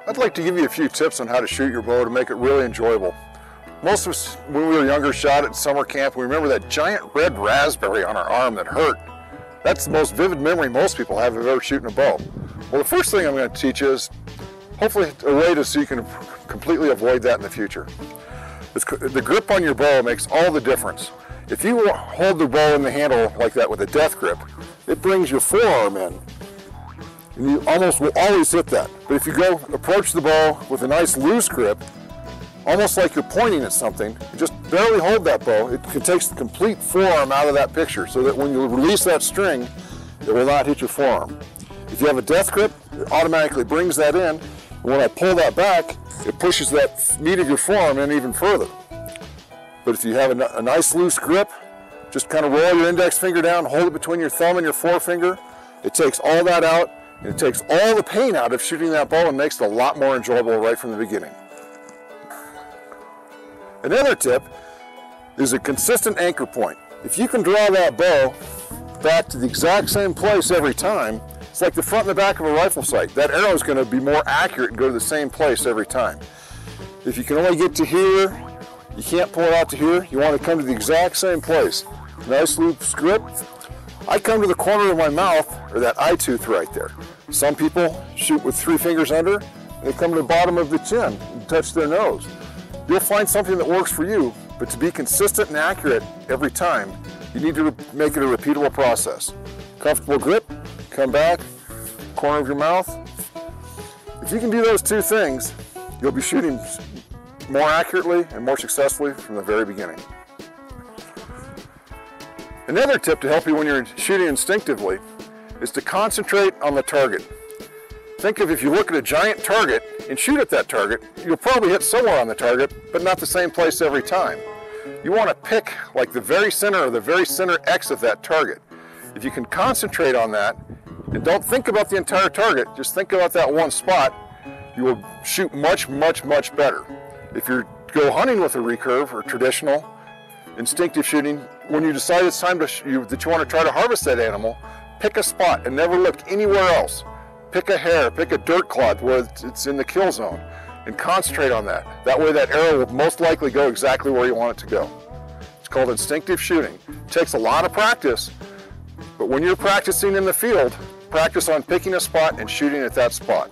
I'd like to give you a few tips on how to shoot your bow to make it really enjoyable. Most of us, when we were younger, shot at summer camp. We remember that giant red raspberry on our arm that hurt. That's the most vivid memory most people have of ever shooting a bow. Well, the first thing I'm going to teach you is hopefully a way so you can completely avoid that in the future. The grip on your bow makes all the difference. If you hold the bow in the handle like that with a death grip, it brings your forearm in. And you almost will always hit that. But if you go approach the bow with a nice loose grip, almost like you're pointing at something, you just barely hold that bow, it takes the complete forearm out of that picture so that when you release that string, it will not hit your forearm. If you have a death grip, it automatically brings that in. And when I pull that back, it pushes that meat of your forearm in even further. But if you have a nice loose grip, just kind of roll your index finger down, hold it between your thumb and your forefinger. It takes all that out. And it takes all the pain out of shooting that bow and makes it a lot more enjoyable right from the beginning. Another tip is a consistent anchor point. If you can draw that bow back to the exact same place every time, it's like the front and the back of a rifle sight. That arrow is going to be more accurate and go to the same place every time. If you can only get to here, you can't pull it out to here, you want to come to the exact same place. Nice loose grip. I come to the corner of my mouth, or that eye tooth right there. Some people shoot with 3 fingers under, and they come to the bottom of the chin and touch their nose. You'll find something that works for you, but to be consistent and accurate every time, you need to make it a repeatable process. Comfortable grip, come back, corner of your mouth. If you can do those 2 things, you'll be shooting more accurately and more successfully from the very beginning. Another tip to help you when you're shooting instinctively is to concentrate on the target. Think of if you look at a giant target and shoot at that target, you'll probably hit somewhere on the target, but not the same place every time. You want to pick like the very center or the very center X of that target. If you can concentrate on that and don't think about the entire target, just think about that one spot, you will shoot much, much, much better. If you go hunting with a recurve or traditional instinctive shooting, when you decide it's time that you want to try to harvest that animal, pick a spot and never look anywhere else. Pick a hair, pick a dirt clod where it's in the kill zone and concentrate on that. That way that arrow will most likely go exactly where you want it to go. It's called instinctive shooting. It takes a lot of practice, but when you're practicing in the field, practice on picking a spot and shooting at that spot.